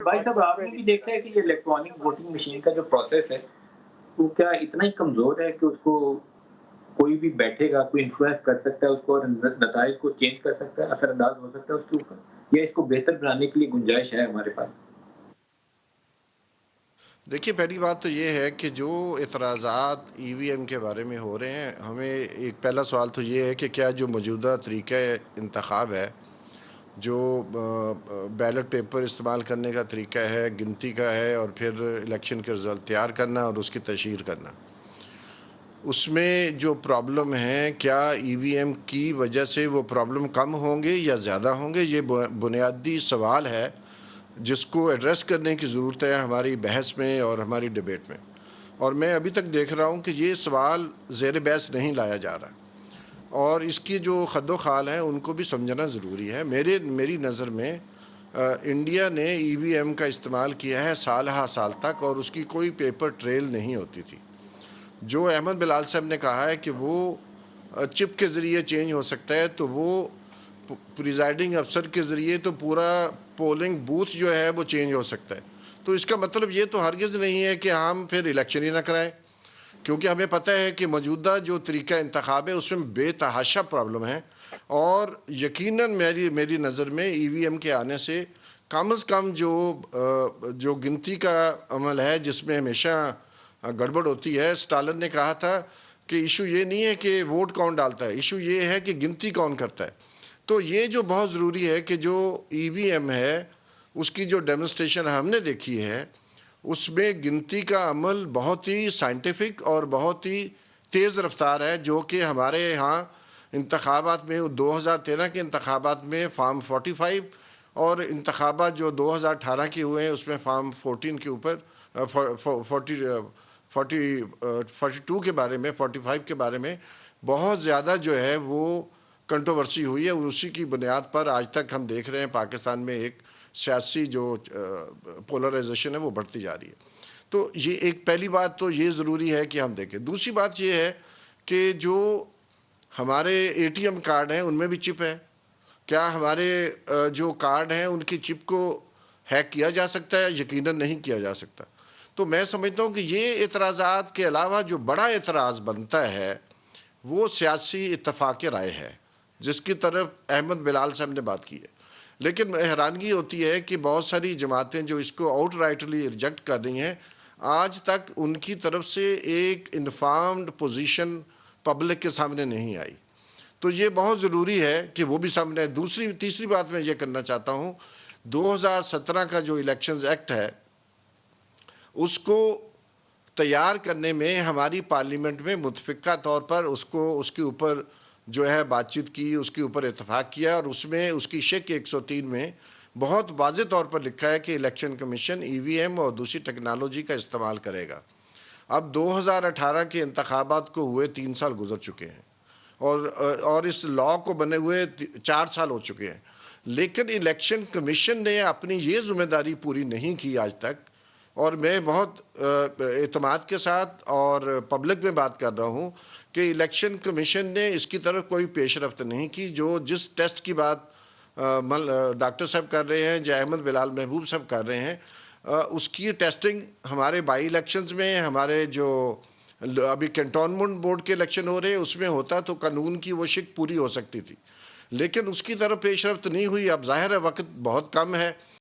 بھائی صاحب آپ نے بھی دیکھا ہے کہ یہ الیکٹرانک ووٹنگ مشین کا جو پروسیس ہے، وہ کیا اتنا ہی کمزور ہے کہ اس کو کوئی بھی بیٹھے گا، کوئی انفلوئنس کر سکتا ہے اس کو اور نتائج کو چینج کر سکتا ہے، اثر انداز ہو سکتا ہے اس کے اوپر؟ یا اس کو بہتر بنانے کے لیے گنجائش ہے ہمارے پاس؟ دیکھیے پہلی بات تو یہ ہے کہ جو اعتراضات ای وی ایم کے بارے میں ہو رہے ہیں، ہمیں ایک پہلا سوال تو یہ ہے کہ کیا جو موجودہ طریقہ انتخاب ہے، جو بیلٹ پیپر استعمال کرنے کا طریقہ ہے، گنتی کا ہے اور پھر الیکشن کے رزلٹ تیار کرنا اور اس کی تشہیر کرنا، اس میں جو پرابلم ہیں کیا ای وی ایم کی وجہ سے وہ پرابلم کم ہوں گے یا زیادہ ہوں گے؟ یہ بنیادی سوال ہے جس کو ایڈریس کرنے کی ضرورت ہے ہماری بحث میں اور ہماری ڈیبیٹ میں، اور میں ابھی تک دیکھ رہا ہوں کہ یہ سوال زیر بحث نہیں لایا جا رہا، اور اس کی جو خد و خال ہیں ان کو بھی سمجھنا ضروری ہے۔ میری نظر میں انڈیا نے ای وی ایم کا استعمال کیا ہے سال ہا سال تک، اور اس کی کوئی پیپر ٹریل نہیں ہوتی تھی۔ جو احمد بلال صاحب نے کہا ہے کہ وہ چپ کے ذریعے چینج ہو سکتا ہے، تو وہ پریزائڈنگ افسر کے ذریعے تو پورا پولنگ بوتھ جو ہے وہ چینج ہو سکتا ہے۔ تو اس کا مطلب یہ تو ہرگز نہیں ہے کہ ہم پھر الیکشن ہی نہ کرائیں، کیونکہ ہمیں پتہ ہے کہ موجودہ جو طریقہ انتخاب ہے اس میں بے تحاشا پرابلم ہے، اور یقیناً میری نظر میں ای وی ایم کے آنے سے کم از کم جو گنتی کا عمل ہے جس میں ہمیشہ گڑبڑ ہوتی ہے، اسٹالن نے کہا تھا کہ ایشو یہ نہیں ہے کہ ووٹ کون ڈالتا ہے، ایشو یہ ہے کہ گنتی کون کرتا ہے۔ تو یہ جو بہت ضروری ہے کہ جو ای وی ایم ہے اس کی جو ڈیمونسٹریشن ہم نے دیکھی ہے، اس میں گنتی کا عمل بہت ہی سائنٹیفک اور بہت ہی تیز رفتار ہے، جو کہ ہمارے ہاں انتخابات میں 2013 کے انتخابات میں فارم 45 اور انتخابات جو 2018 کے ہوئے ہیں اس میں فارم 14 کے اوپر 42 کے بارے میں 45 کے بارے میں بہت زیادہ جو ہے وہ کنٹروورسی ہوئی ہے، اور اسی کی بنیاد پر آج تک ہم دیکھ رہے ہیں پاکستان میں ایک سیاسی جو پولرائزیشن ہے وہ بڑھتی جا رہی ہے۔ تو یہ ایک پہلی بات تو یہ ضروری ہے کہ ہم دیکھیں۔ دوسری بات یہ ہے کہ جو ہمارے اے ٹی ایم کارڈ ہیں ان میں بھی چپ ہے، کیا ہمارے جو کارڈ ہیں ان کی چپ کو ہیک کیا جا سکتا ہے؟ یقیناً نہیں کیا جا سکتا۔ تو میں سمجھتا ہوں کہ یہ اعتراضات کے علاوہ جو بڑا اعتراض بنتا ہے وہ سیاسی اتفاق رائے ہے، جس کی طرف احمد بلال صاحب نے بات کی ہے۔ لیکن حیرانگی ہوتی ہے کہ بہت ساری جماعتیں جو اس کو آؤٹ رائٹلی ریجیکٹ کر رہی ہیں، آج تک ان کی طرف سے ایک انفارمڈ پوزیشن پبلک کے سامنے نہیں آئی۔ تو یہ بہت ضروری ہے کہ وہ بھی سامنے آئے۔ تیسری بات میں یہ کرنا چاہتا ہوں، 2017 کا جو الیکشنز ایکٹ ہے اس کو تیار کرنے میں ہماری پارلیمنٹ میں متفقہ طور پر اس کے اوپر جو ہے بات چیت کی، اس کے اوپر اتفاق کیا، اور اس میں اس کی شک 103 میں بہت واضح طور پر لکھا ہے کہ الیکشن کمیشن ای وی ایم اور دوسری ٹیکنالوجی کا استعمال کرے گا۔ اب 2018 کے انتخابات کو ہوئے 3 سال گزر چکے ہیں، اور اس لا کو بنے ہوئے 4 سال ہو چکے ہیں، لیکن الیکشن کمیشن نے اپنی یہ ذمہ داری پوری نہیں کی آج تک۔ اور میں بہت اعتماد کے ساتھ اور پبلک میں بات کر رہا ہوں کہ الیکشن کمیشن نے اس کی طرف کوئی پیش رفت نہیں کی۔ جس ٹیسٹ کی بات ڈاکٹر صاحب کر رہے ہیں، جو احمد بلال محبوب صاحب کر رہے ہیں، اس کی ٹیسٹنگ ہمارے بائی الیکشنز میں، ہمارے جو ابھی کنٹونمنٹ بورڈ کے الیکشن ہو رہے ہیں اس میں ہوتا تو قانون کی وہ شک پوری ہو سکتی تھی، لیکن اس کی طرف پیش رفت نہیں ہوئی۔ اب ظاہر ہے وقت بہت کم ہے،